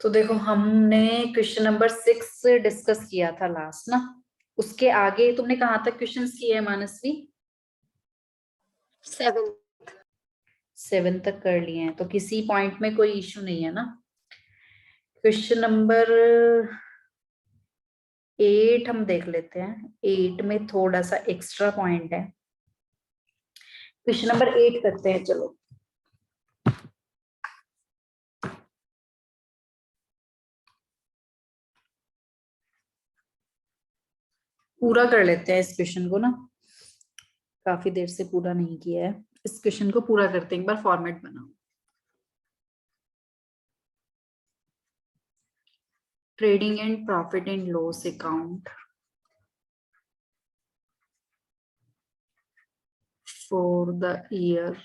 तो देखो हमने क्वेश्चन नंबर 6 डिस्कस किया था लास्ट ना। उसके आगे तुमने कहाँ तक क्वेश्चंस किए हैं मानसवी? 7। 7 तक कर लिए हैं, तो किसी पॉइंट में कोई इश्यू नहीं है ना। क्वेश्चन नंबर 8 हम देख लेते हैं। 8 में थोड़ा सा एक्स्ट्रा पॉइंट है। क्वेश्चन नंबर 8 करते हैं, चलो। पूरा कर लेते हैं इस क्वेश्चन को ना, काफी देर से पूरा नहीं किया है। इस क्वेश्चन को पूरा करते हैं, एक बार फॉर्मेट बनाओ। Trading and profit and loss account for the year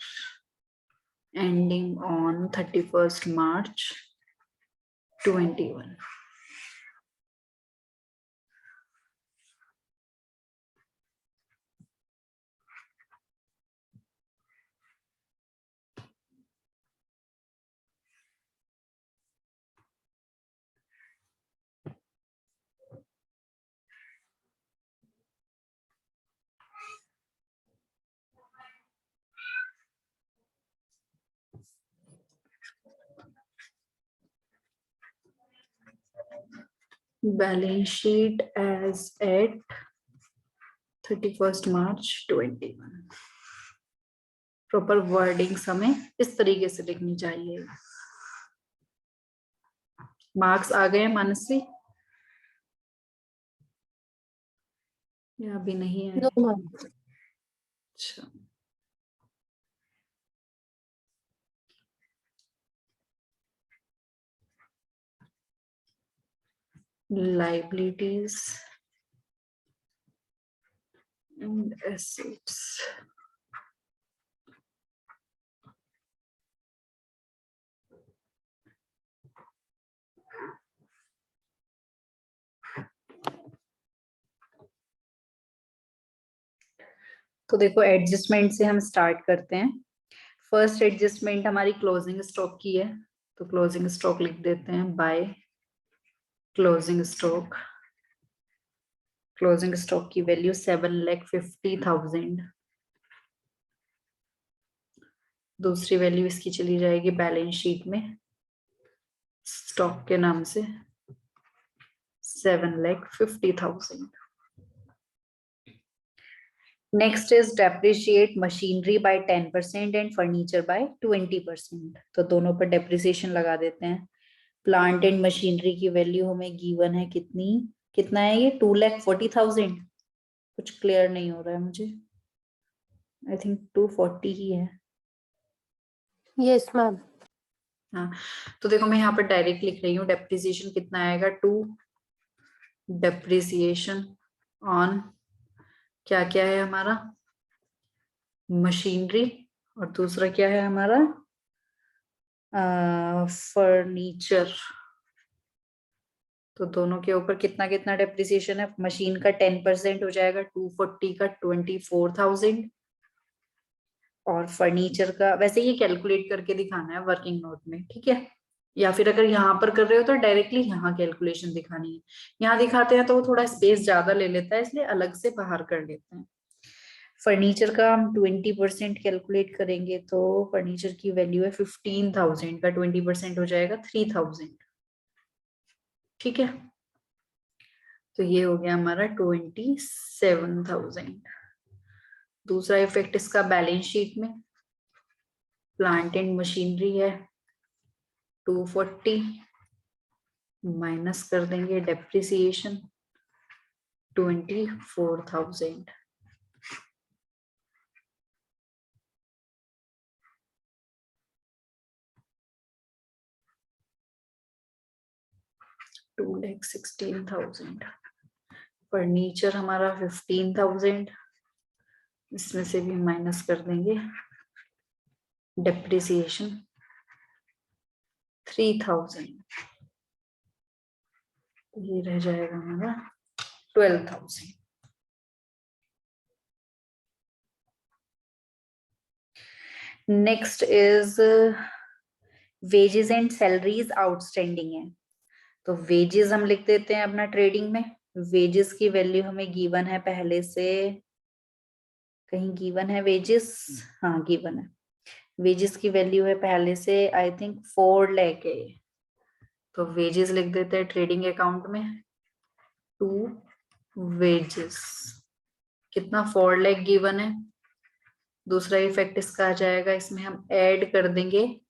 ending on 31st March 21. Balance sheet as at 31st March 21. Proper wordings हमें इस तरीके से लिखनी चाहिए। मार्क्स आ गए मानसी या अभी नहीं है? No, ma'am. अच्छा, liabilities and assets. तो देखो एडजस्टमेंट से हम स्टार्ट करते हैं। फर्स्ट एडजस्टमेंट हमारी क्लोजिंग स्टॉक की है, तो क्लोजिंग स्टॉक लिख देते हैं by closing stock. Closing stock की वैल्यू 7,50,000। दूसरी वैल्यू इसकी चली जाएगी बैलेंस शीट में स्टॉक के नाम से 7,50,000। Next is depreciate machinery by 10% and furniture by 20%। तो दोनों पर डेप्रिसिएशन लगा देते हैं। प्लांट एंड मशीनरी की वैल्यू हमें गिवन है कितनी, कितना है ये 2,40,000। कुछ क्लियर नहीं हो रहा है मुझे, आई थिंक 240 ही है। Yes, ma'am. हाँ, तो देखो मैं यहाँ पर डायरेक्ट लिख रही हूँ डेप्रिसिएशन कितना आएगा, 2 डेप्रिसिएशन ऑन क्या क्या है हमारा मशीनरी, और दूसरा क्या है हमारा फर्नीचर। तो दोनों के ऊपर कितना कितना डेप्रिसिएशन है, मशीन का 10% हो जाएगा 240 का 24,000, और फर्नीचर का वैसे ये कैलकुलेट करके दिखाना है वर्किंग नोट में, ठीक है। या फिर अगर यहाँ पर कर रहे हो तो डायरेक्टली यहाँ कैलकुलेशन दिखानी है। यहाँ दिखाते हैं तो वो थोड़ा स्पेस ज्यादा ले लेता है, इसलिए अलग से बाहर कर लेते हैं। फर्नीचर का हम 20% कैलकुलेट करेंगे, तो फर्नीचर की वैल्यू है 15,000 का 20% हो जाएगा 3,000, ठीक है। तो ये हो गया हमारा 27,000। दूसरा इफेक्ट इसका बैलेंस शीट में प्लांट एंड मशीनरी है 240, माइनस कर देंगे डेप्रिसिएशन 24,000। टू लैख 16,000। फर्नीचर हमारा 15,000, इसमें से भी माइनस कर देंगे डेप्रिसिएशन 3,000। ये रह जाएगा हमारा 12,000। Next is wages and salaries outstanding है, तो वेजेस हम लिख देते हैं अपना ट्रेडिंग में। वेजेस की वैल्यू हमें गिवन है पहले से, कहीं गिवन है वेजेस, हाँ गिवन है। वेजेस की वैल्यू है पहले से आई थिंक 4 लाख है। तो वेजेस लिख देते हैं ट्रेडिंग अकाउंट में, टू वेजेस कितना 4 लाख गिवन है। दूसरा इफेक्ट इसका आ जाएगा, इसमें हम ऐड कर देंगे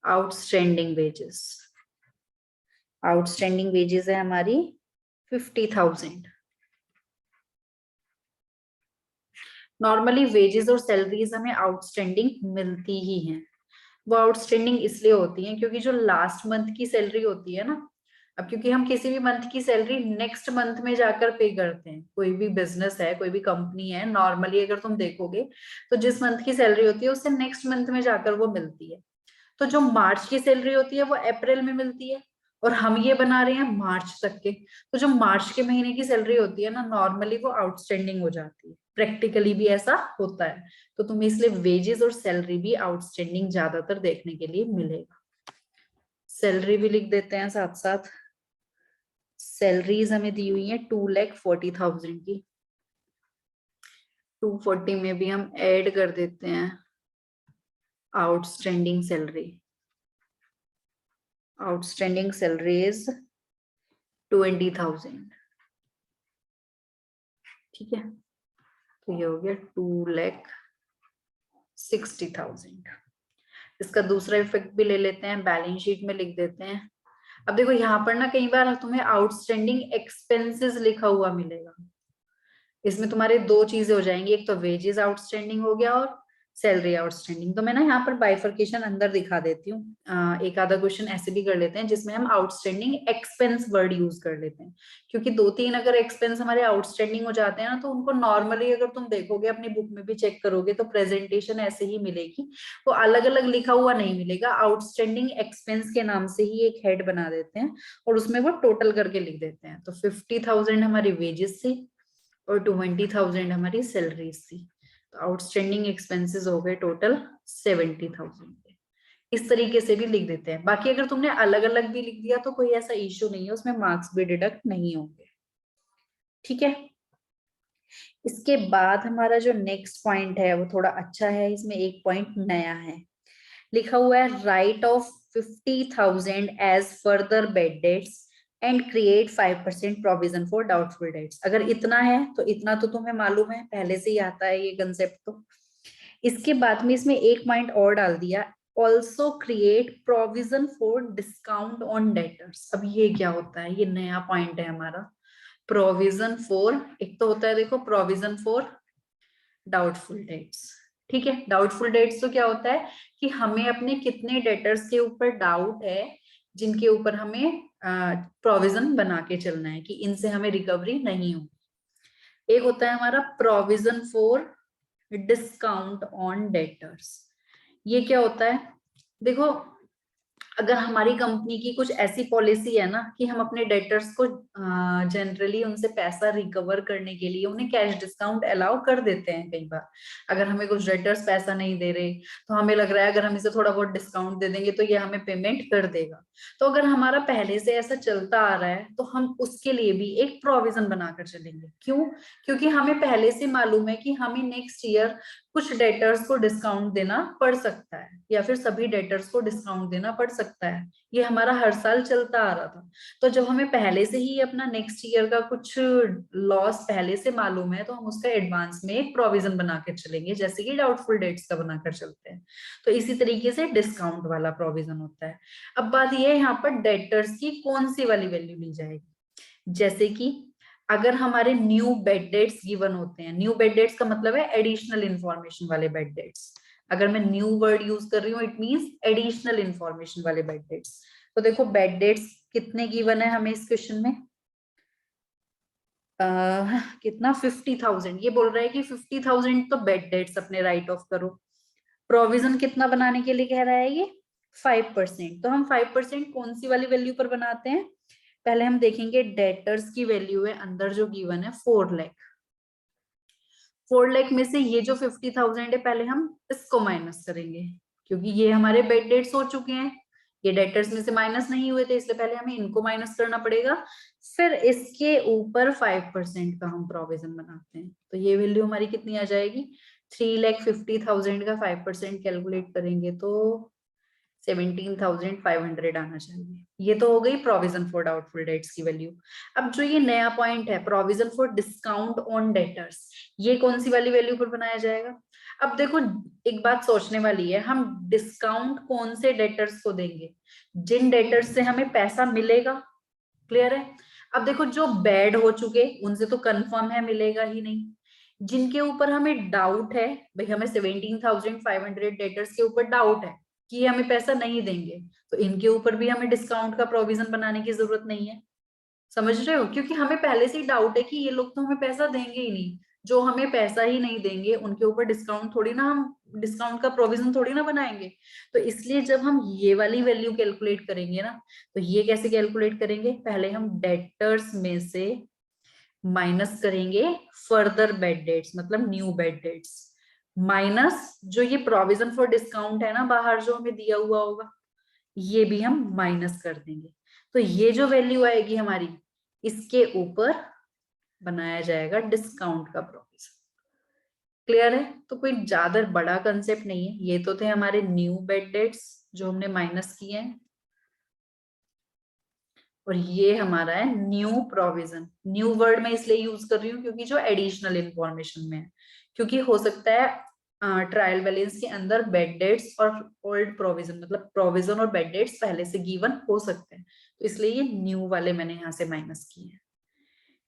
आउटस्टैंडिंग वेजेस। आउटस्टैंडिंग वेजेस है हमारी 50,000। नॉर्मली वेजेस और सैलरीज हमें आउटस्टैंडिंग मिलती ही हैं। वो आउटस्टैंडिंग इसलिए होती है क्योंकि जो लास्ट मंथ की सैलरी होती है ना, अब क्योंकि हम किसी भी मंथ की सैलरी नेक्स्ट मंथ में जाकर पे करते हैं, कोई भी बिजनेस है कोई भी कंपनी है, नॉर्मली अगर तुम देखोगे तो जिस मंथ की सैलरी होती है उससे नेक्स्ट मंथ में जाकर वो मिलती है। तो जो मार्च की सैलरी होती है वो अप्रैल में मिलती है, और हम ये बना रहे हैं मार्च तक के, तो जो मार्च के महीने की सैलरी होती है ना, नॉर्मली वो आउटस्टैंडिंग हो जाती है, प्रैक्टिकली भी ऐसा होता है। तो तुम्हें इसलिए वेजेस और सैलरी भी आउटस्टैंडिंग ज्यादातर देखने के लिए मिलेगा। सैलरी भी लिख देते हैं साथ साथ। सैलरीज हमें दी हुई है 2,40,000 की। 240 में भी हम ऐड कर देते हैं outstanding salary. Outstanding salary is 20,000। ठीक है, तो ये हो गया 2,60,000। इसका दूसरा इफेक्ट भी ले लेते हैं, बैलेंस शीट में लिख देते हैं। अब देखो यहाँ पर ना कई बार तुम्हें आउटस्टैंडिंग एक्सपेंसेस लिखा हुआ मिलेगा। इसमें तुम्हारे दो चीजें हो जाएंगी, एक तो वेजेस आउटस्टैंडिंग हो गया और सैलरी आउटस्टैंडिंग। तो मैं ना यहाँ पर बाइफर्केशन अंदर दिखा देती हूँ। एक आधा क्वेश्चन ऐसे भी कर लेते हैं जिसमें हम आउटस्टैंडिंग एक्सपेंस वर्ड यूज कर लेते हैं, क्योंकि 2-3 अगर एक्सपेंस हमारे आउटस्टैंडिंग हो जाते हैं ना, तो उनको नॉर्मली अगर तुम देखोगे अपनी बुक में भी चेक करोगे तो प्रेजेंटेशन ऐसे ही मिलेगी, वो अलग अलग लिखा हुआ नहीं मिलेगा। आउटस्टैंडिंग एक्सपेंस के नाम से ही एक हेड बना देते हैं और उसमें वो टोटल करके लिख देते हैं। तो 50,000 हमारी वेजेस थी और 20,000 हमारी सैलरीज थी, तो आउटस्टैंडिंग एक्सपेंसेस हो गए टोटल 70,000। इस तरीके से भी लिख देते हैं। बाकी अगर तुमने अलग अलग भी लिख दिया तो कोई ऐसा इश्यू नहीं है, उसमें मार्क्स भी डिडक्ट नहीं होंगे। ठीक है, इसके बाद हमारा जो नेक्स्ट पॉइंट है वो थोड़ा अच्छा है, इसमें एक पॉइंट नया है, लिखा हुआ है write off 50,000 as further bad debts and create 5% provision for doubtful debts. अगर इतना है तो इतना तो तुम्हें मालूम है, पहले से ही आता है ये कंसेप्ट। तो इसके बाद में इसमें एक पॉइंट और डाल दिया, also create provision for discount on debtors. अब ये क्या होता है, ये नया पॉइंट है हमारा। प्रोविजन फॉर, एक तो होता है देखो प्रोविजन फॉर डाउटफुल डेट्स। ठीक है, डाउटफुल डेट्स तो क्या होता है कि हमें अपने कितने डेटर्स के ऊपर डाउट है जिनके ऊपर हमें प्रोविजन बना के चलना है कि इनसे हमें रिकवरी नहीं हो। एक होता है हमारा provision for discount on debtors. ये क्या होता है, देखो अगर हमारी कंपनी की कुछ ऐसी पॉलिसी है ना कि हम अपने डेटर्स को जनरली उनसे पैसा रिकवर करने के लिए उन्हें कैश डिस्काउंट अलाउ कर देते हैं। कई बार अगर हमें कुछ डेटर्स पैसा नहीं दे रहे तो हमें लग रहा है अगर हम इसे थोड़ा बहुत डिस्काउंट दे देंगे तो ये हमें पेमेंट कर देगा। तो अगर हमारा पहले से ऐसा चलता आ रहा है तो हम उसके लिए भी एक प्रोविजन बनाकर चलेंगे। क्यों? क्योंकि हमें पहले से मालूम है कि हमें नेक्स्ट ईयर कुछ डेटर्स को डिस्काउंट देना पड़ सकता है या फिर सभी डेटर्स को डिस्काउंट देना पड़ सकता है। ये हमारा हर साल चलता आ रहा था। तो जब हमें पहले से ही अपना नेक्स्ट ईयर का कुछ लॉस पहले से मालूम है तो हम उसका एडवांस में एक प्रोविजन बना के चलेंगे, जैसे कि डाउटफुल डेट्स का बनाकर चलते हैं। तो इसी तरीके से डिस्काउंट वाला प्रोविजन होता है। अब बात यह है यहाँ पर डेटर्स की कौन सी वाली वैल्यू ली जाएगी, जैसे कि अगर हमारे न्यू बेड डेट्स गिवन होते हैं, न्यू बेड डेट्स का मतलब है एडिशनल इंफॉर्मेशन वाले बेड डेट्स। अगर मैं न्यू वर्ड यूज कर रही हूँ इट मींस एडिशनल इंफॉर्मेशन वाले बेड डेट्स। तो देखो बेड डेट्स कितने गिवन है हमें इस क्वेश्चन में, कितना 50,000। ये बोल रहा है कि 50,000 तो बेड डेट्स अपने राइट ऑफ करो। प्रोविजन कितना बनाने के लिए कह रहा है ये 5%। तो हम 5% कौन सी वाली वैल्यू पर बनाते हैं, पहले हम देखेंगे डेटर्स की वैल्यू है अंदर जो गिवन है 4 लाख। 4 लाख में से ये जो 50,000 है पहले हम इसको माइनस करेंगे क्योंकि ये हमारे बेड डेट्स हो चुके हैं। ये डेटर्स में से माइनस नहीं हुए थे, इसलिए पहले हमें इनको माइनस करना पड़ेगा, फिर इसके ऊपर 5% का हम प्रोविजन बनाते हैं। तो ये वैल्यू हमारी कितनी आ जाएगी, 3,50,000 का 5% कैलकुलेट करेंगे तो 17,500 आना चाहिए। ये तो हो गई प्रोविजन फॉर डाउटफुल डेट्स की वैल्यू। अब जो ये नया पॉइंट है provision for discount on debtors, ये कौन सी वाली वैल्यू पर बनाया जाएगा। अब देखो एक बात सोचने वाली है, हम डिस्काउंट कौन से डेटर्स को देंगे, जिन डेटर्स से हमें पैसा मिलेगा। क्लियर है। अब देखो जो बैड हो चुके उनसे तो कंफर्म है मिलेगा ही नहीं, जिनके ऊपर हमें डाउट है, भाई हमें 17,500 डेटर्स के ऊपर डाउट है कि ये हमें पैसा नहीं देंगे, तो इनके ऊपर भी हमें डिस्काउंट का प्रोविजन बनाने की जरूरत नहीं है। समझ रहे हो, क्योंकि हमें पहले से ही डाउट है कि ये लोग तो हमें पैसा देंगे ही नहीं, जो हमें पैसा ही नहीं देंगे उनके ऊपर डिस्काउंट थोड़ी ना, हम डिस्काउंट का प्रोविजन थोड़ी ना बनाएंगे। तो इसलिए जब हम ये वाली वैल्यू कैलकुलेट करेंगे ना, तो ये कैसे कैलकुलेट करेंगे, पहले हम डेटर्स में से माइनस करेंगे फर्दर बेड डेट्स, मतलब न्यू बेड डेट्स, माइनस जो ये प्रोविजन फॉर डिस्काउंट है ना बाहर जो हमें दिया हुआ होगा, ये भी हम माइनस कर देंगे। तो ये जो वैल्यू आएगी हमारी, इसके ऊपर बनाया जाएगा डिस्काउंट का प्रोविजन। क्लियर है। तो कोई ज्यादा बड़ा कंसेप्ट नहीं है, ये तो थे हमारे न्यू बेड डेट्स जो हमने माइनस किए हैं, और ये हमारा है न्यू प्रोविजन। न्यू वर्ड मैं इसलिए यूज कर रही हूँ क्योंकि जो एडिशनल इंफॉर्मेशन में है, क्योंकि हो सकता है ट्रायल बैलेंस के अंदर बेड डेट्स और ओल्ड प्रोविजन, मतलब प्रोविजन और बेड डेट्स पहले से गिवन हो सकते हैं, तो इसलिए ये न्यू वाले मैंने यहाँ से माइनस किए हैं।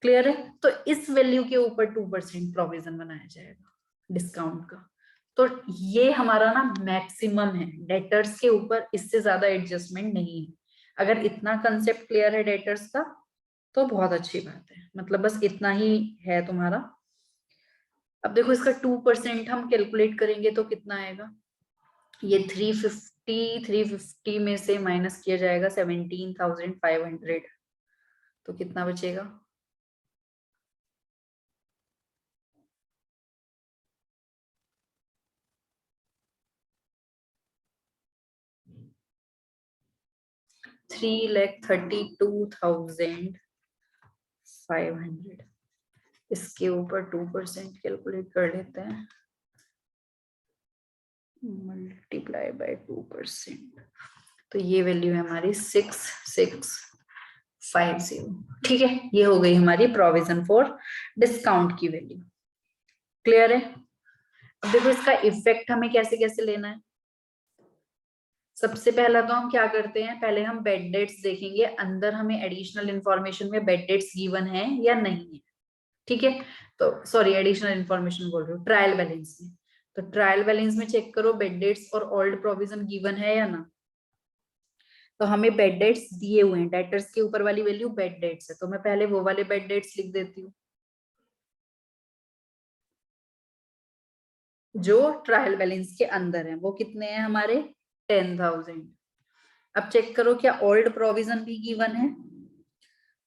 क्लियर है। तो इस वैल्यू के ऊपर 2% प्रोविजन बनाया जाएगा डिस्काउंट का। तो ये हमारा ना मैक्सिमम है डेटर्स के ऊपर, इससे ज्यादा एडजस्टमेंट नहीं है। अगर इतना कंसेप्ट क्लियर है डेटर्स का तो बहुत अच्छी बात है, मतलब बस इतना ही है तुम्हारा। अब देखो इसका 2% हम कैलकुलेट करेंगे तो कितना आएगा, ये 350 में से माइनस किया जाएगा 17,500, तो कितना बचेगा, $3,32,500। इसके ऊपर 2% कैलकुलेट कर लेते हैं, मल्टीप्लाई बाय 2%, तो ये वैल्यू है हमारी 6650। ठीक है, ये हो गई हमारी प्रोविजन फॉर डिस्काउंट की वैल्यू। क्लियर है। अब देखो इसका इफेक्ट हमें कैसे कैसे लेना है। सबसे पहला तो हम क्या करते हैं, पहले हम बेड डेट्स देखेंगे, अंदर हमें एडिशनल इंफॉर्मेशन में बेड डेट्स गिवन है या नहीं है। ठीक है, तो सॉरी एडिशनल इंफॉर्मेशन बोल रही हूँ, ट्रायल बैलेंस में। तो ट्रायल बैलेंस में चेक करो बेड डेट्स और ओल्ड प्रोविजन गिवन है या ना। तो हमें बेड डेट्स दिए हुए हैं, डेटर्स के ऊपर वाली वैल्यू बेड डेट्स है, तो मैं पहले वो वाले बेड डेट्स लिख देती हूँ जो ट्रायल बैलेंस के अंदर है। वो कितने हैं हमारे, 10,000। अब चेक करो क्या ओल्ड प्रोविजन भी गिवन है,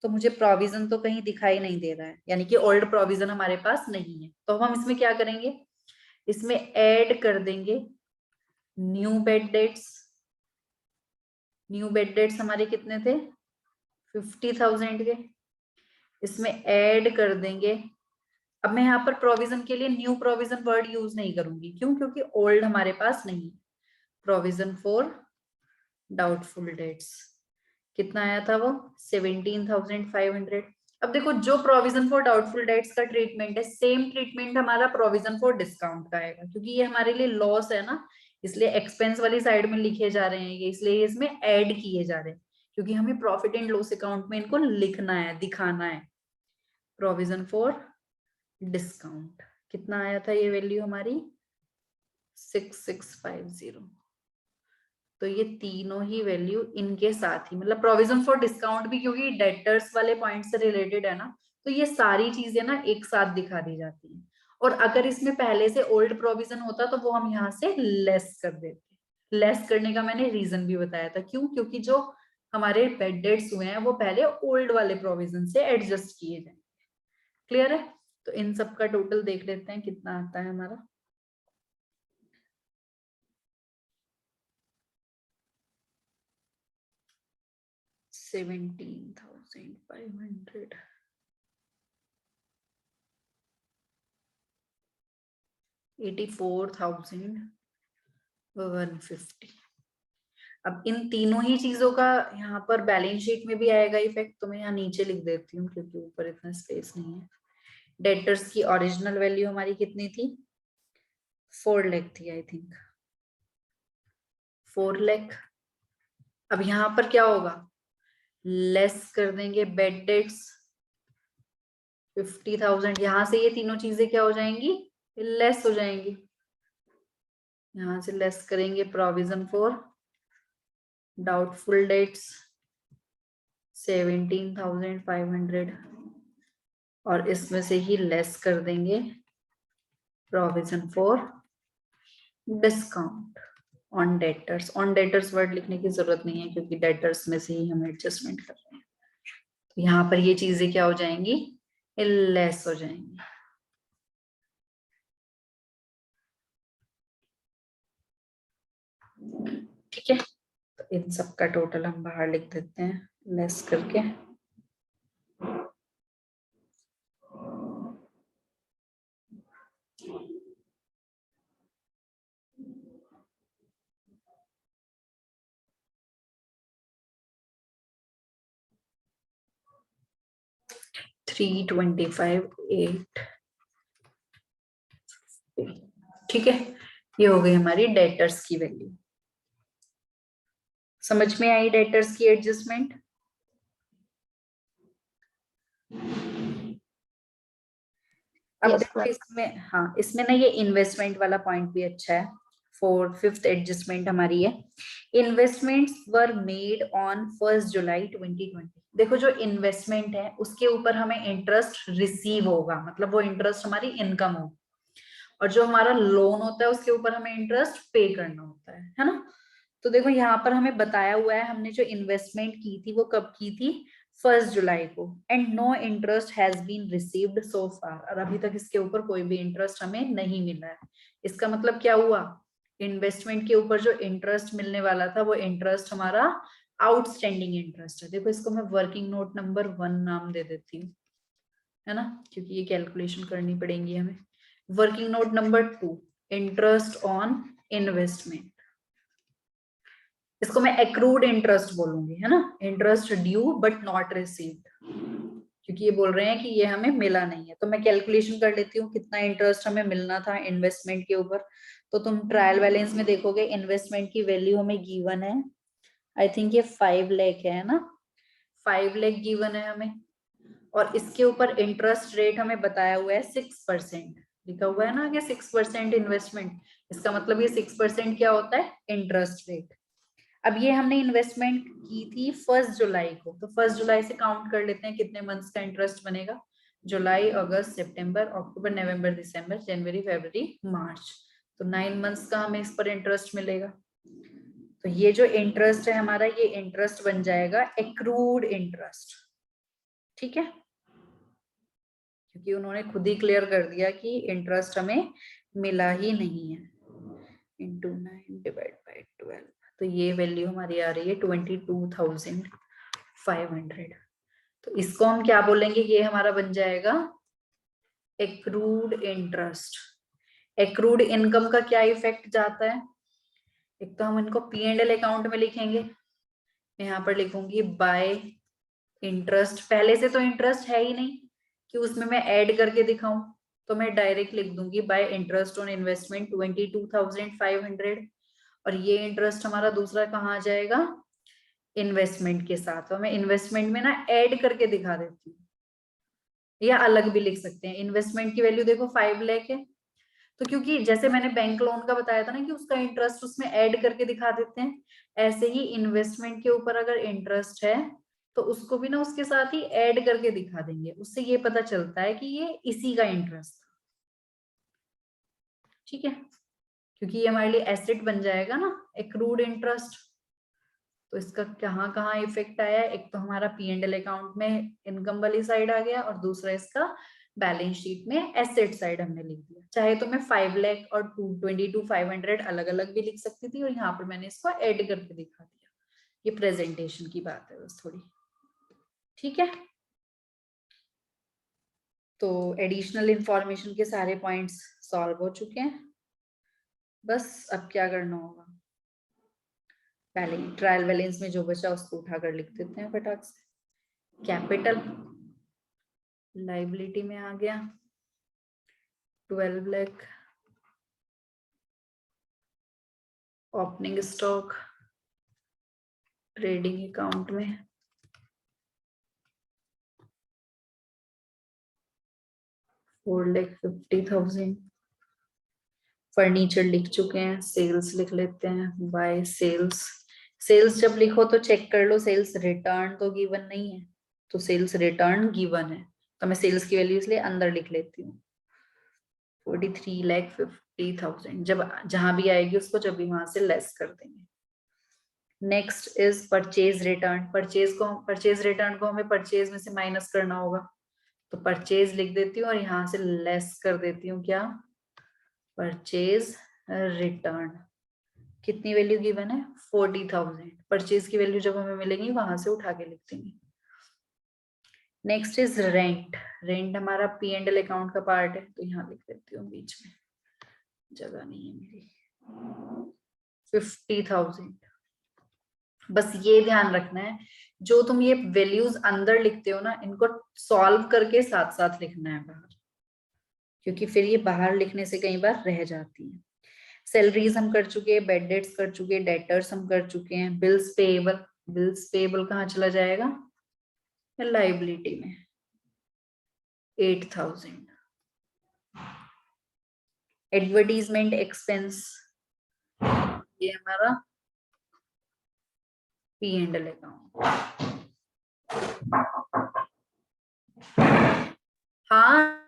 तो मुझे प्रोविजन तो कहीं दिखाई नहीं दे रहा है, यानी कि ओल्ड प्रोविजन हमारे पास नहीं है। तो हम इसमें क्या करेंगे, इसमें ऐड कर देंगे new bad debts. New bad debts हमारे कितने थे, 50,000 के, इसमें ऐड कर देंगे। अब मैं यहाँ पर प्रोविजन के लिए न्यू प्रोविजन वर्ड यूज नहीं करूंगी, क्यों, क्योंकि ओल्ड हमारे पास नहीं। प्रोविजन फॉर डाउटफुल डेट्स कितना आया था वो, 17,500। अब देखो जो प्रोविजन फॉर डाउटफुल डेट्स का ट्रीटमेंट है, सेम ट्रीटमेंट हमारा प्रोविजन फॉर डिस्काउंट का आएगा, क्योंकि ये हमारे लिए लॉस है ना, इसलिए एक्सपेंस वाली साइड में लिखे जा रहे हैं ये, इसलिए इसमें ऐड किए जा रहे हैं, क्योंकि हमें प्रॉफिट एंड लॉस अकाउंट में इनको लिखना है, दिखाना है। प्रोविजन फॉर डिस्काउंट कितना आया था, ये वैल्यू हमारी 6650। तो ये तीनों ही वैल्यू इनके साथ ही, मतलब प्रोविजन फॉर डिस्काउंट भी क्योंकि डेटर्स वाले पॉइंट से रिलेटेड है ना, तो ये सारी चीजें ना एक साथ दिखा दी जाती हैं। और अगर इसमें पहले से ओल्ड प्रोविजन होता तो वो हम यहाँ से लेस कर देते। लेस करने का मैंने रीजन भी बताया था, क्यों, क्योंकि जो हमारे बेड डेट्स हुए हैं वो पहले ओल्ड वाले प्रोविजन से एडजस्ट किए जाए। क्लियर है। तो इन सब का टोटल देख लेते हैं कितना आता है हमारा। 17,500 84,150। अब इन तीनों ही चीजों का यहाँ पर बैलेंस शीट में भी आएगा इफेक्ट, तो मैं यहाँ नीचे लिख देती हूँ क्योंकि ऊपर इतना स्पेस नहीं है। डेटर्स की ओरिजिनल वैल्यू हमारी कितनी थी? 4 लाख थी आई थिंक, 4 लाख। अब यहाँ पर क्या होगा? लेस कर देंगे बेड डेट्स 50,000। यहां से ये तीनों चीजें क्या हो जाएंगी? लेस हो जाएंगी। यहां से लेस करेंगे प्रोविजन फॉर डाउटफुल डेट्स 17,500 और इसमें से ही लेस कर देंगे provision for discount on debtors. On debtors word लिखने की जरूरत नहीं है क्योंकि डेटर्स में से ही हम एडजस्टमेंट कर रहे हैं। तो यहाँ पर ये चीजें क्या हो जाएंगी? लेस हो जाएंगी। ठीक है, तो इन सब का टोटल हम बाहर लिख देते हैं लेस करके। $325,800। ठीक है, ये हो गई हमारी डेटर्स की वैल्यू। समझ में आई डेटर्स की एडजस्टमेंट? अब Yes, देखो ma'am. इसमें, हाँ इसमें ना ये इन्वेस्टमेंट वाला पॉइंट भी अच्छा है। 5th एडजस्टमेंट हमारी है, इन्वेस्टमेंट्स वर मेड ऑन 1 जुलाई 2020। देखो जो इन्वेस्टमेंट है उसके ऊपर हमें इंटरेस्ट रिसीव होगा, मतलब वो इंटरेस्ट हमारी इनकम होगी, और जो हमारा लोन होता है उसके ऊपर हमें इंटरेस्ट पे करना होता है ना। तो देखो यहाँ पर हमें बताया हुआ है हमने जो इन्वेस्टमेंट की थी वो कब की थी? 1 जुलाई को। And no interest has been received so far, और अभी तक इसके ऊपर कोई भी इंटरेस्ट हमें नहीं मिला है। इसका मतलब क्या हुआ? इन्वेस्टमेंट के ऊपर जो इंटरेस्ट मिलने वाला था वो इंटरेस्ट हमारा आउटस्टैंडिंग इंटरेस्ट है। देखो इसको मैं वर्किंग नोट नंबर 1 नाम दे देती हूँ, है ना, क्योंकि ये कैलकुलेशन करनी पड़ेगी हमें। Working note number 2, interest on investment. इसको मैं एक्रूड इंटरेस्ट बोलूंगी, है ना, interest due but not received, क्योंकि ये बोल रहे हैं कि ये हमें मिला नहीं है। तो मैं कैलकुलेशन कर लेती हूँ कितना इंटरेस्ट हमें मिलना था इन्वेस्टमेंट के ऊपर। तो तुम ट्रायल बैलेंस में देखोगे इन्वेस्टमेंट की वैल्यू हमें गिवन है, आई थिंक ये 5 लाख है ना, 5 लाख गिवन है हमें, और इसके ऊपर इंटरेस्ट रेट हमें बताया हुआ है 6%, लिखा हुआ है ना कि 6% इन्वेस्टमेंट। इसका मतलब ये 6% क्या होता है? Interest rate. अब ये हमने इन्वेस्टमेंट की थी 1 जुलाई को, तो 1 जुलाई से काउंट कर लेते हैं कितने मंथ्स का इंटरेस्ट बनेगा। जुलाई, अगस्त, सितंबर, अक्टूबर, नवंबर, दिसंबर, जनवरी, फरवरी, मार्च। तो 9 मंथ्स का हमें इस पर इंटरेस्ट मिलेगा। तो ये जो इंटरेस्ट है हमारा, ये इंटरेस्ट बन जाएगा एक्रूड इंटरेस्ट। ठीक है, क्योंकि उन्होंने खुद ही क्लियर कर दिया कि इंटरेस्ट हमें मिला ही नहीं है। इंटू 9 डिवाइड बाई 12, तो ये वैल्यू हमारी आ रही है 22,500। तो इसको हम क्या बोलेंगे? ये हमारा बन जाएगा एक्रूड इंटरेस्ट। एक्रूड इनकम का क्या इफेक्ट जाता है? एक तो हम इनको P&L अकाउंट में लिखेंगे, मैं यहाँ पर लिखूंगी बाय इंटरेस्ट। पहले से तो इंटरेस्ट है ही नहीं कि उसमें मैं ऐड करके दिखाऊं, तो मैं डायरेक्ट लिख दूंगी बाय इंटरेस्ट ऑन इन्वेस्टमेंट 22,500। और ये इंटरेस्ट हमारा दूसरा कहाँ आ जाएगा? इन्वेस्टमेंट के साथ। तो मैं इन्वेस्टमेंट में ना ऐड करके दिखा देती हूँ, या अलग भी लिख सकते हैं। इन्वेस्टमेंट की वैल्यू देखो 5 लाख है, तो क्योंकि जैसे मैंने बैंक लोन का बताया था ना कि उसका इंटरेस्ट उसमें ऐड करके दिखा देते हैं, ऐसे ही इन्वेस्टमेंट के ऊपर अगर इंटरेस्ट है तो उसको भी ना उसके साथ ही ऐड करके दिखा देंगे। उससे ये पता चलता है कि ये इसी का इंटरेस्ट। ठीक है, क्योंकि ये हमारे लिए एसेट बन जाएगा ना, एक्रूड इंटरेस्ट। तो इसका कहाँ कहाँ इफेक्ट आया? एक तो हमारा P&L अकाउंट में इनकम वाली साइड आ गया, और दूसरा इसका बैलेंस शीट में एसेट साइड हमने लिख दिया। चाहे तो मैं 5 लाख और 22,500 अलग अलग भी लिख सकती थी, और यहाँ पर मैंने इसको ऐड करके दिखा दिया। ये प्रेजेंटेशन की बात है बस थोड़ी। ठीक है, तो एडिशनल इंफॉर्मेशन के सारे पॉइंट्स सॉल्व हो चुके हैं। बस अब क्या करना होगा, पहले ट्रायल बैलेंस में जो बचा उसको उठाकर लिख देते हैं फटाक से। कैपिटल लाइबिलिटी में आ गया 12 lakh, opening stock trading account में 4,50,000। फर्नीचर लिख चुके हैं, सेल्स लिख लेते हैं बाय सेल्स। सेल्स जब लिखो तो चेक कर लो सेल्स रिटर्न तो गिवन नहीं है, तो सेल्स रिटर्न गिवन है, तो मैं सेल्स की वैल्यू इसलिए अंदर लिख लेती हूँ 43,50,000। जब जहां भी आएगी उसको जब भी वहां से लेस कर देंगे। Next is purchase return. Purchase return को हमें परचेज में से माइनस करना होगा, तो परचेज लिख देती हूँ और यहाँ से लेस कर देती हूँ क्या, परचेज रिटर्न। कितनी वैल्यू गिवन है 40,000। परचेज की वैल्यू जब हमें मिलेगी वहां से उठा के लिख देंगे। Next is rent. रेंट हमारा पी एंड एल अकाउंट का पार्ट है, तो यहाँ लिख देती हूँ, बीच में जगह नहीं है मेरी, 50,000। बस ये ध्यान रखना है, जो तुम ये वैल्यूज अंदर लिखते हो ना, इनको सॉल्व करके साथ साथ लिखना है बाहर, क्योंकि फिर ये बाहर लिखने से कई बार रह जाती है। सैलरीज हम कर चुके हैं, बेड डेट्स कर चुके हैं, डेटर्स हम कर चुके हैं। बिल्स पेएबल, बिल्स पेएबल कहाँ चला जाएगा, लाइबिलिटी में 8,000। एडवर्टीजमेंट एक्सपेंस, ये हमारा पी एंड एल अकाउंट। हाँ,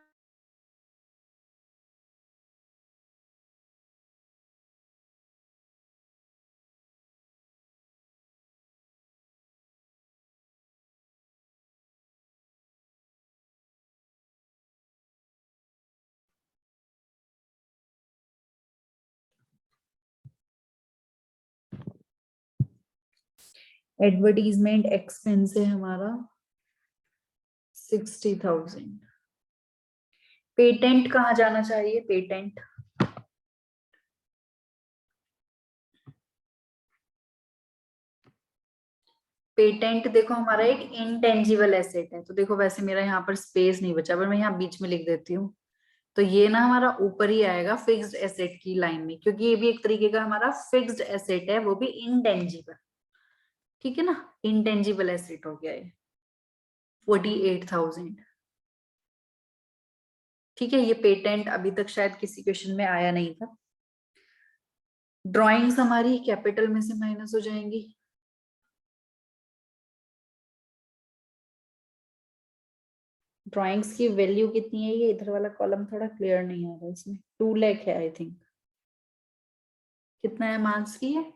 एडवर्टीजमेंट एक्सपेंस है हमारा 60,000। पेटेंट कहाँ जाना चाहिए, पेटेंट पेटेंट देखो हमारा एक इनटेंजिबल एसेट है, तो देखो वैसे मेरा यहाँ पर स्पेस नहीं बचा, पर मैं यहाँ बीच में लिख देती हूँ, तो ये ना हमारा ऊपर ही आएगा फिक्स्ड एसेट की लाइन में, क्योंकि ये भी एक तरीके का हमारा फिक्स्ड एसेट है, वो भी इनटेंजिबल। ठीक है ना, इनटेंजिबल एसेट हो गया ये 48,000। ठीक है, ये पेटेंट अभी तक शायद किसी क्वेश्चन में आया नहीं था। ड्राइंग्स हमारी कैपिटल में से माइनस हो जाएंगी, ड्राइंग्स की वैल्यू कितनी है, ये इधर वाला कॉलम थोड़ा क्लियर नहीं आ रहा, इसमें 2 लाख है आई थिंक। कितना है मार्क्स की, ये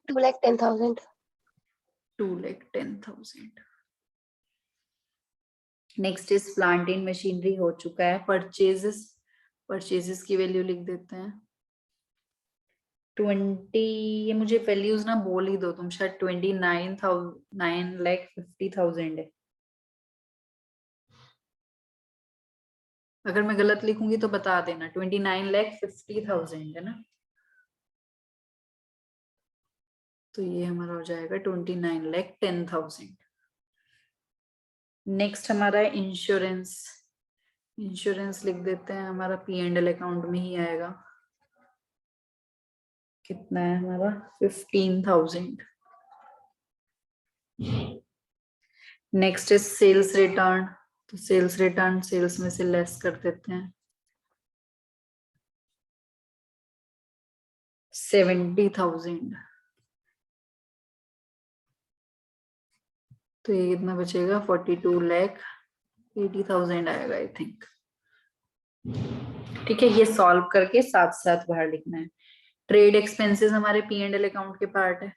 2,10,000। 2,10,000। Next is plant in machinery हो चुका है। परचेजेस, परचेजेस की वैल्यू लिख देते हैं 20। ये मुझे वैल्यूज ना बोल ही दो तुम, शायद 29,950,000 है। अगर मैं गलत लिखूंगी तो बता देना, 29,50,000 है ना, तो ये हमारा हो जाएगा 29,10,000। नेक्स्ट हमारा है इंश्योरेंस। इंश्योरेंस लिख देते हैं, हमारा पी एंड एल अकाउंट में ही आएगा। कितना है हमारा 15,000। नेक्स्ट इज सेल्स रिटर्न, तो सेल्स रिटर्न सेल्स में से लेस कर देते हैं 70,000। तो ये कितना बचेगा 42,80,000 आएगा आई थिंक। ठीक है, ये सॉल्व करके साथ साथ बाहर लिखना है। ट्रेड एक्सपेंसेस हमारे पी एंड एल अकाउंट के पार्ट है,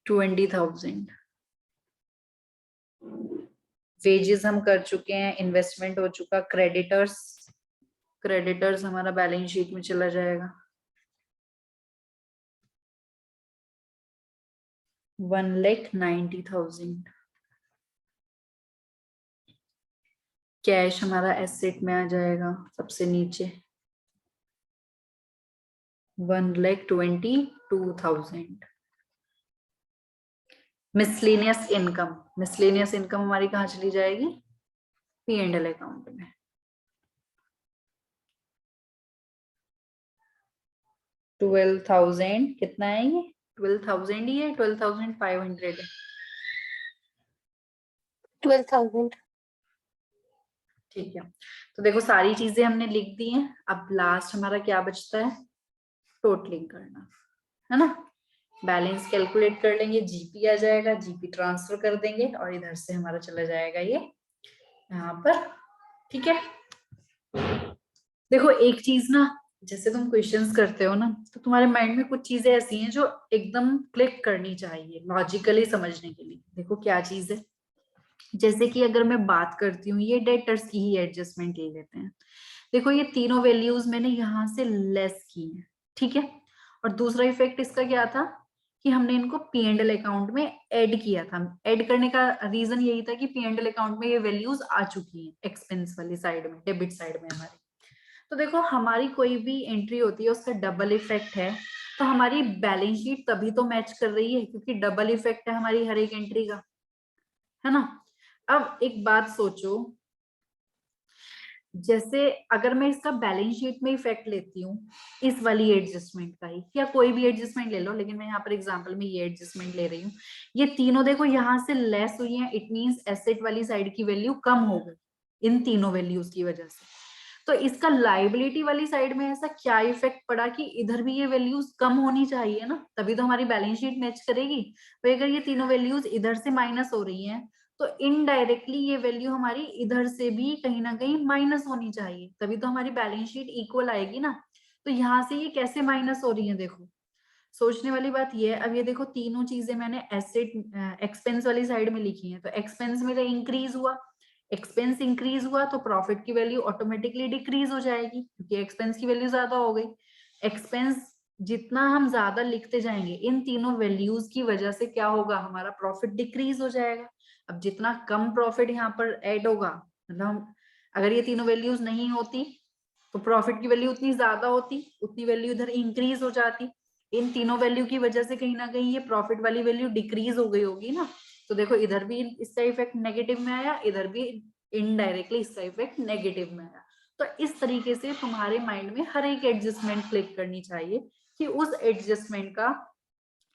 $20,000। वेजेस हम कर चुके हैं, इन्वेस्टमेंट हो चुका। क्रेडिटर्स, क्रेडिटर्स हमारा बैलेंस शीट में चला जाएगा 1,90,000। कैश हमारा एसेट में आ जाएगा सबसे नीचे 1,22,000। मिसलेनियस इनकम, मिसलेनियस इनकम हमारी कहाँ चली जाएगी? P&L अकाउंट में। $12,000 कितना है ये? 12,000 ही है, 12,500 है। 12,000। ठीक है, तो देखो सारी चीजें हमने लिख दी हैं। अब लास्ट हमारा क्या बचता है? टोटलिंग करना, है ना। बैलेंस कैलकुलेट कर लेंगे, जीपी आ जाएगा, जीपी ट्रांसफर कर देंगे और इधर से हमारा चला जाएगा ये यहाँ पर। ठीक है, देखो एक चीज ना, जैसे तुम क्वेश्चंस करते हो ना, तो तुम्हारे माइंड में कुछ चीजें ऐसी हैं जो एकदम क्लिक करनी चाहिए लॉजिकली समझने के लिए। देखो क्या चीज है, जैसे कि अगर मैं बात करती हूँ, ये डेटर्स की ही एडजस्टमेंट ले लेते हैं। देखो ये तीनों वैल्यूज मैंने यहां से लेस की है, ठीक है। और दूसरा इफेक्ट इसका क्या था कि हमने इनको P&L अकाउंट में ऐड किया था। ऐड करने का रीजन यही था कि P&L अकाउंट में ये वैल्यूज आ चुकी हैं एक्सपेंस वाली साइड में, डेबिट साइड में हमारी। तो देखो हमारी कोई भी एंट्री होती है उसका डबल इफेक्ट है, तो हमारी बैलेंस शीट तभी तो मैच कर रही है क्योंकि डबल इफेक्ट है हमारी हर एक एंट्री का, है ना। अब एक बात सोचो, जैसे अगर मैं इसका बैलेंस शीट में इफेक्ट लेती हूँ इस वाली एडजस्टमेंट का ही, या कोई भी एडजस्टमेंट ले लो, लेकिन मैं यहाँ पर एग्जांपल में ये एडजस्टमेंट ले रही हूँ। ये तीनों देखो यहाँ से लेस हुई है, इट मींस एसेट वाली साइड की वैल्यू कम हो गई इन तीनों वैल्यूज की वजह से। तो इसका लाइबिलिटी वाली साइड में ऐसा क्या इफेक्ट पड़ा कि इधर भी ये वैल्यूज कम होनी चाहिए ना, तभी तो हमारी बैलेंस शीट मैच करेगी। तो अगर ये तीनों वैल्यूज इधर से माइनस हो रही हैं, तो इनडायरेक्टली ये वैल्यू हमारी इधर से भी कहीं ना कहीं माइनस होनी चाहिए, तभी तो हमारी बैलेंस शीट इक्वल आएगी ना। तो यहाँ से ये कैसे माइनस हो रही है, देखो सोचने वाली बात ये है। अब ये देखो तीनों चीजें मैंने एसेट एक्सपेंस वाली साइड में लिखी है, तो एक्सपेंस मेरा इंक्रीज हुआ, एक्सपेंस इंक्रीज हुआ तो प्रॉफिट की वैल्यू ऑटोमेटिकली डिक्रीज हो जाएगी क्योंकि एक्सपेंस की वैल्यू ज्यादा हो गई। एक्सपेंस जितना हम ज्यादा लिखते जाएंगे इन तीनों वैल्यूज की वजह से क्या होगा, हमारा प्रॉफिट डिक्रीज हो जाएगा। अब जितना कम प्रॉफिट यहाँ पर ऐड होगा, मतलब अगर ये तीनों वैल्यूज नहीं होती तो प्रॉफिट की वैल्यू उतनी ज्यादा होती, उतनी वैल्यू इधर इंक्रीज हो जाती। इन तीनों वैल्यू की वजह से कहीं ना कहीं ये प्रॉफिट वाली वैल्यू डिक्रीज हो गई होगी ना। तो देखो इधर भी इसका इफेक्ट नेगेटिव में आया, इधर भी इनडायरेक्टली इसका इफेक्ट नेगेटिव में आया। तो इस तरीके से तुम्हारे माइंड में हर एक एडजस्टमेंट क्लिक करनी चाहिए कि उस एडजस्टमेंट का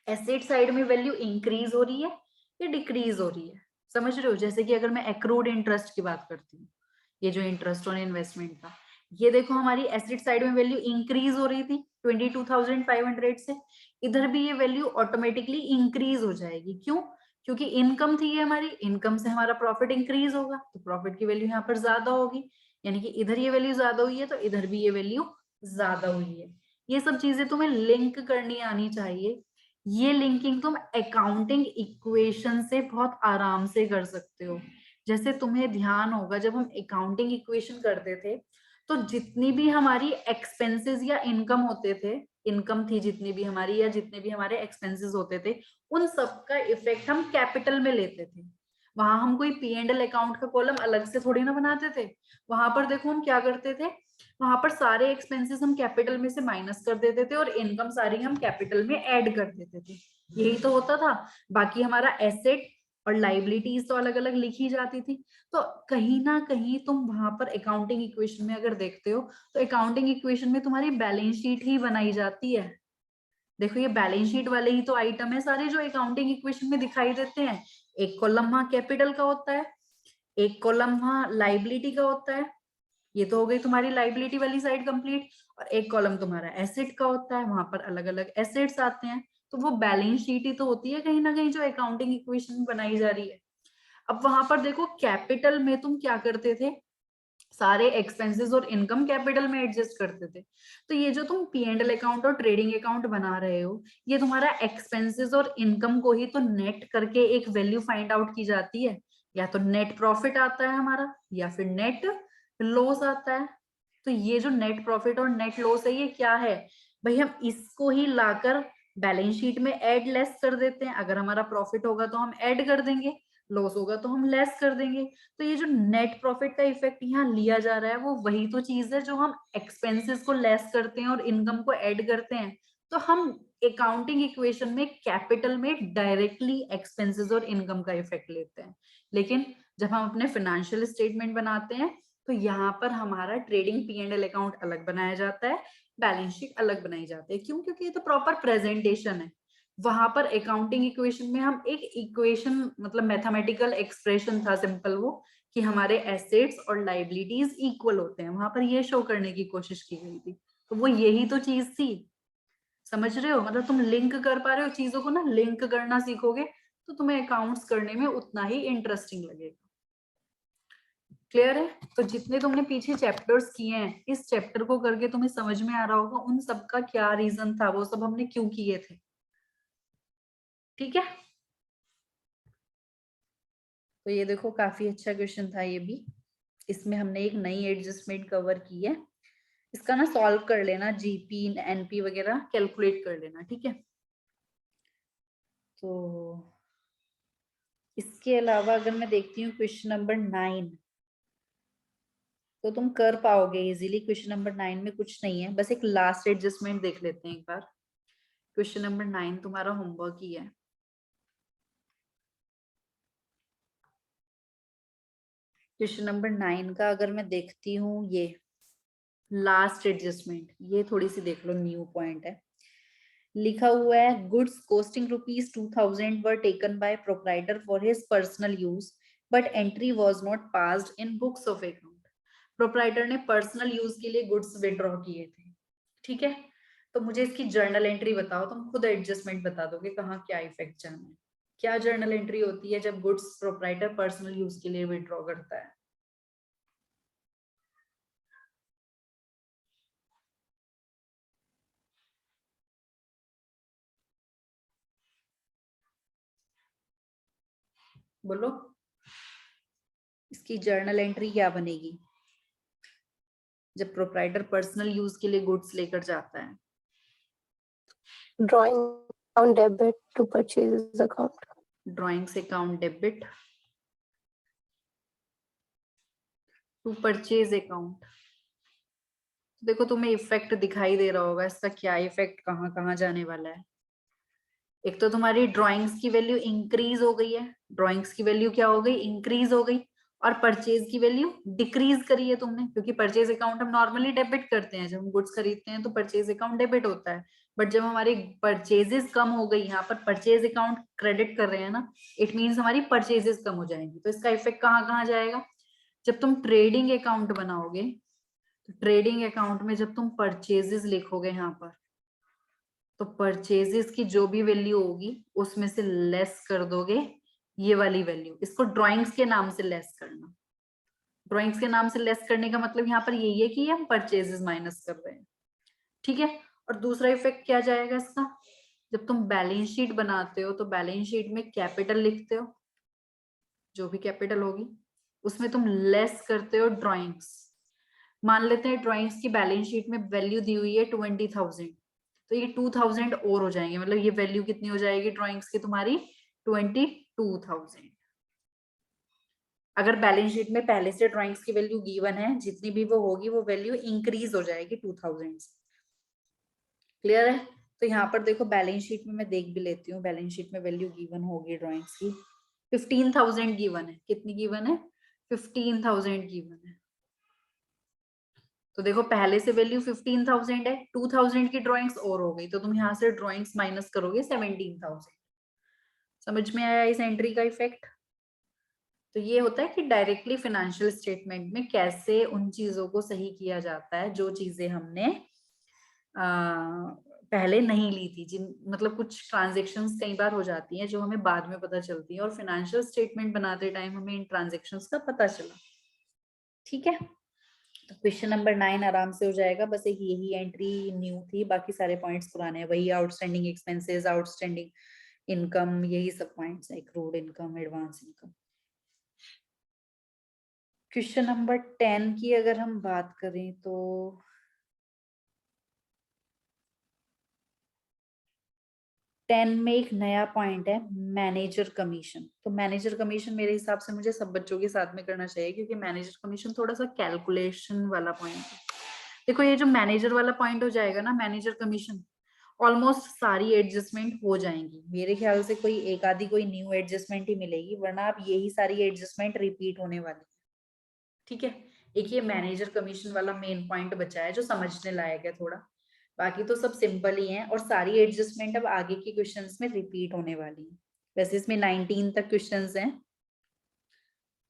एसेट साइड में वैल्यू इंक्रीज हो रही है या डिक्रीज हो रही है। समझ रहे हो, जैसे कि अगर मैं एक्रूड इंटरेस्ट की बात करती हूँ, ये जो इंटरेस्ट ऑन इन्वेस्टमेंट का, ये देखो हमारी एसेट साइड में वैल्यू इंक्रीज हो रही थी 22,500 से, इधर भी ये वैल्यू ऑटोमेटिकली इंक्रीज हो जाएगी। क्यों? क्योंकि इनकम थी ये हमारी, इनकम से हमारा प्रॉफिट इंक्रीज होगा तो प्रॉफिट की वैल्यू यहाँ पर ज्यादा होगी, यानी कि इधर ये वैल्यू ज्यादा हुई है तो इधर भी ये वैल्यू ज्यादा हुई है। ये सब चीजें तुम्हें लिंक करनी आनी चाहिए। ये लिंकिंग तुम अकाउंटिंग इक्वेशन से बहुत आराम से कर सकते हो। जैसे तुम्हें ध्यान होगा जब हम अकाउंटिंग इक्वेशन करते थे तो जितनी भी हमारी एक्सपेंसेस या इनकम होते थे, इनकम थी जितनी भी हमारी या जितने भी हमारे एक्सपेंसेस होते थे, उन सब का इफेक्ट हम कैपिटल में लेते थे। वहां हम कोई P&L अकाउंट का कॉलम अलग से थोड़ी ना बनाते थे। वहां पर देखो हम क्या करते थे, वहां पर सारे एक्सपेंसेस हम कैपिटल में से माइनस कर देते थे और इनकम सारी हम कैपिटल में ऐड कर देते थे। यही तो होता था। बाकी हमारा एसेट और लाइबिलिटीज तो अलग अलग लिखी जाती थी। तो कहीं ना कहीं तुम वहां पर अकाउंटिंग इक्वेशन में अगर देखते हो तो अकाउंटिंग इक्वेशन में तुम्हारी बैलेंस शीट ही बनाई जाती है। देखो ये बैलेंस शीट वाले ही तो आइटम है सारे जो अकाउंटिंग इक्वेशन में दिखाई देते हैं। एक कॉलम वहां कैपिटल का होता है, एक कॉलम वहां लाइबिलिटी का होता है, ये तो हो गई तुम्हारी लाइबिलिटी वाली साइड कंप्लीट। और एक कॉलम तुम्हारा एसेट का होता है, वहां पर अलग अलग एसेट्स आते हैं। तो वो बैलेंस शीट ही तो होती है कहीं ना कहीं जो अकाउंटिंग इक्वेशन बनाई जा रही है। अब वहां पर देखो कैपिटल में तुम क्या करते थे, सारे एक्सपेंसेस और इनकम कैपिटल में एडजस्ट करते थे। तो ये जो तुम P&L अकाउंट और ट्रेडिंग अकाउंट बना रहे हो, ये तुम्हारा एक्सपेंसेस और इनकम को ही तो नेट करके एक वैल्यू फाइंड आउट की जाती है। या तो नेट प्रॉफिट आता है हमारा या फिर नेट लॉस आता है। तो ये जो नेट प्रॉफिट और नेट लॉस है ये क्या है भाई, हम इसको ही लाकर बैलेंस शीट में ऐड लेस कर देते हैं, अगर हमारा प्रॉफिट होगा तो हम ऐड कर देंगे, लॉस होगा तो हम लेस कर देंगे। तो ये जो नेट प्रॉफिट का इफेक्ट यहाँ लिया जा रहा है वो वही तो चीज है जो हम एक्सपेंसेस को लेस करते हैं और इनकम को ऐड करते हैं। तो हम अकाउंटिंग इक्वेशन में कैपिटल में डायरेक्टली एक्सपेंसेस और इनकम का इफेक्ट लेते हैं, लेकिन जब हम अपने फाइनेंशियल स्टेटमेंट बनाते हैं तो यहाँ पर हमारा ट्रेडिंग P&L अकाउंट अलग बनाया जाता है, बैलेंस शीट अलग बनाई जाती है। क्यों? क्योंकि ये तो प्रॉपर प्रेजेंटेशन है। वहां पर अकाउंटिंग इक्वेशन में हम एक इक्वेशन मतलब मैथमेटिकल एक्सप्रेशन था सिंपल वो, कि हमारे एसेट्स और लाइबिलिटीज इक्वल होते हैं, वहां पर ये शो करने की कोशिश की गई थी। तो वो यही तो चीज थी, समझ रहे हो? मतलब तुम लिंक कर पा रहे हो चीजों को ना, लिंक करना सीखोगे तो तुम्हें अकाउंट्स करने में उतना ही इंटरेस्टिंग लगेगा। क्लियर है? तो जितने तुमने पीछे चैप्टर्स किए हैं, इस चैप्टर को करके तुम्हें समझ में आ रहा होगा उन सब का क्या रीजन था, वो सब हमने क्यों किए थे। ठीक है, तो ये देखो काफी अच्छा क्वेश्चन था ये भी, इसमें हमने एक नई एडजस्टमेंट कवर की है। इसका ना सॉल्व कर लेना, जीपी एनपी वगैरह कैलकुलेट कर लेना, ठीक है। तो इसके अलावा अगर मैं देखती हूँ क्वेश्चन नंबर 9, तो तुम कर पाओगे इजीली। क्वेश्चन नंबर 9 में कुछ नहीं है, बस एक लास्ट एडजस्टमेंट देख लेते हैं एक बार। क्वेश्चन नंबर 9 तुम्हारा होमवर्क ही है। क्वेश्चन नंबर 9 का अगर मैं देखती हूँ, ये लास्ट एडजस्टमेंट, ये थोड़ी सी देख लो, न्यू पॉइंट है। लिखा हुआ है goods costing ₹2000 were taken by proprietor for his personal use but entry was not passed in books of account. Proprietor ने पर्सनल यूज के लिए गुड्स विड्रॉ किए थे, ठीक है। तो मुझे इसकी जर्नल एंट्री बताओ, तुम खुद एडजस्टमेंट बता दोगे कहाँ क्या इफेक्ट जाना है। क्या जर्नल एंट्री होती है जब गुड्स प्रोप्राइटर पर्सनल यूज के लिए विड्रॉ करता है? बोलो, इसकी जर्नल एंट्री क्या बनेगी जब प्रोप्राइटर पर्सनल यूज के लिए गुड्स लेकर जाता है? Drawing on debit to purchases account. Drawing से account debit to purchase account. देखो तुम्हें इफेक्ट दिखाई दे रहा होगा, इसका क्या इफेक्ट कहाँ कहाँ जाने वाला है। एक तो तुम्हारी ड्राइंग्स की वैल्यू इंक्रीज हो गई है, ड्राइंग्स की वैल्यू क्या हो गई? इंक्रीज हो गई। और परचेज की वैल्यू डिक्रीज करी है तुमने, क्योंकि परचेज अकाउंट हम नॉर्मली डेबिट करते हैं, जब हम गुड्स खरीदते हैं तो परचेज अकाउंट डेबिट होता है। बट जब हमारी परचेजेस कम हो गई, यहाँ पर परचेज अकाउंट क्रेडिट कर रहे हैं ना, इट मीन्स हमारी परचेजेस कम हो जाएंगी। तो इसका इफेक्ट कहाँ कहाँ जाएगा? जब तुम ट्रेडिंग अकाउंट बनाओगे, तो ट्रेडिंग अकाउंट में जब तुम परचेजेस लिखोगे यहाँ पर, तो परचेजेस की जो भी वैल्यू होगी उसमें से लेस कर दोगे ये वाली वैल्यू। इसको ड्राइंग्स के नाम से लेस करना। ड्राइंग्स के नाम से लेस करने का मतलब यहाँ पर यही है कि हम परचेजेस माइनस कर रहे हैं, ठीक है। और दूसरा इफेक्ट क्या जाएगा इसका? जब तुम बैलेंस शीट बनाते हो तो बैलेंस शीट में कैपिटल लिखते हो, जो भी कैपिटल होगी उसमें तुम लेस करते हो ड्राइंग्स। मान लेते हैं ड्राइंग्स की बैलेंस शीट में वैल्यू दी हुई है 20,000, तो ये 2,000 और हो जाएंगे, मतलब ये वैल्यू कितनी हो जाएगी ड्राइंग्स की तुम्हारी? 22,000। अगर बैलेंस शीट में पहले से ड्राइंग्स की वैल्यू गिवन है, जितनी भी वो होगी वो वैल्यू इंक्रीज हो जाएगी 2,000 से। क्लियर है? तो यहाँ पर देखो बैलेंस शीट में मैं देख भी लेती हूँ, बैलेंस शीट में वैल्यू गिवन होगी ड्राइंग्स की 15,000 गिवन है। कितनी गिवन है? 15,000 गिवन है। तो देखो पहले से वैल्यू 15,000 है, 2,000 की ड्राइंग्स और हो गई, तो तुम यहाँ से ड्राइंग्स माइनस करोगे 17,000। समझ में आया इस एंट्री का इफेक्ट? तो ये होता है कि डायरेक्टली फाइनेंशियल स्टेटमेंट में कैसे उन चीजों को सही किया जाता है जो चीजें हमने पहले नहीं ली थी, जिन मतलब कुछ ट्रांजेक्शन्स कई बार हो जाती हैं जो हमें बाद में पता चलती है, और फाइनेंशियल स्टेटमेंट बनाते टाइम हमें इन ट्रांजेक्शन्स का पता चला। ठीक है, तो क्वेश्चन नंबर 9 आराम से हो जाएगा, बस एक यही एंट्री न्यू थी, बाकी सारे पॉइंट्स पुराने हैं, वही आउटस्टैंडिंग एक्सपेंसेस, आउटस्टैंडिंग इनकम, यही सब पॉइंट्स है, accrued income, advance income. Question number 10 की अगर हम बात करें तो 10 में एक नया पॉइंट है मैनेजर कमीशन। तो मैनेजर कमीशन मेरे हिसाब से मुझे सब बच्चों के साथ में करना चाहिए, क्योंकि मैनेजर कमीशन थोड़ा सा कैलकुलेशन वाला पॉइंट है। देखो ये जो मैनेजर वाला पॉइंट हो जाएगा ना, मैनेजर कमीशन, ऑलमोस्ट सारी एडजस्टमेंट हो जाएंगी मेरे ख्याल से। कोई एक आधी कोई न्यू एडजस्टमेंट ही मिलेगी, वरना आप यही सारी एडजस्टमेंट रिपीट होने वाली है। ठीक है, एक ये मैनेजर कमीशन वाला मेन पॉइंट बचा है जो समझने लायक है थोड़ा, बाकी तो सब सिंपल ही है। और सारी एडजस्टमेंट अब आगे के क्वेश्चंस में रिपीट होने वाली है। वैसे इसमें 19 तक क्वेश्चंस हैं,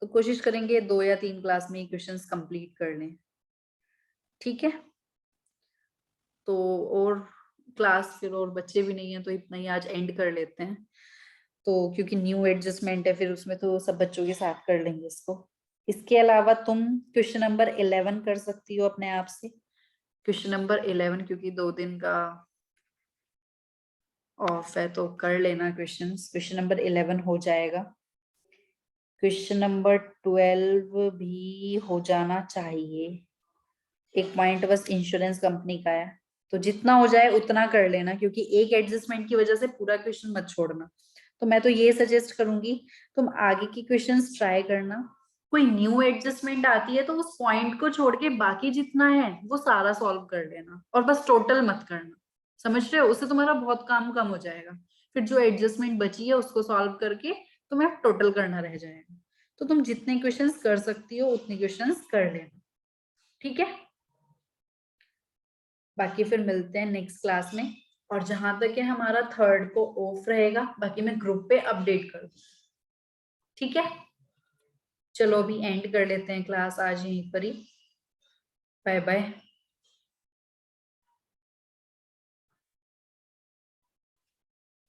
तो कोशिश करेंगे 2 या 3 क्लास में ये क्वेश्चंस कंप्लीट कर लें। ठीक है, तो और क्लास फिर और बच्चे भी नहीं है, तो इतना ही आज एंड कर लेते हैं। तो क्योंकि न्यू एडजस्टमेंट है फिर उसमें, तो सब बच्चों के साथ कर लेंगे इसको। इसके अलावा तुम क्वेश्चन नंबर 11 कर सकती हो अपने आप से। क्वेश्चन नंबर 11, क्योंकि 2 दिन का ऑफ है तो कर लेना क्वेश्चंस। क्वेश्चन नंबर 11 हो जाएगा। क्वेश्चन नंबर 12 भी हो जाना चाहिए। एक पॉइंट बस इंश्योरेंस कंपनी का है, तो जितना हो जाए उतना कर लेना, क्योंकि एक एडजस्टमेंट की वजह से पूरा क्वेश्चन मत छोड़ना। तो मैं तो ये सजेस्ट करूंगी तुम आगे की क्वेश्चंस ट्राई करना। कोई न्यू एडजस्टमेंट आती है तो उस पॉइंट को छोड़ के बाकी जितना है वो सारा सॉल्व कर लेना, और बस टोटल मत करना। समझ रहे हो? उससे तुम्हारा बहुत काम कम हो जाएगा। फिर जो एडजस्टमेंट बची है उसको सॉल्व करके तुम्हें टोटल करना रह जाएगा। तो तुम जितने क्वेश्चंस कर सकती हो उतने क्वेश्चंस कर लेना। ठीक है, बाकी फिर मिलते हैं नेक्स्ट क्लास में। और जहां तक है हमारा 3rd को ऑफ रहेगा, बाकी मैं ग्रुप पे अपडेट कर दूँ। ठीक है, चलो अभी एंड कर लेते हैं क्लास आज यहीं पर ही। Bye bye.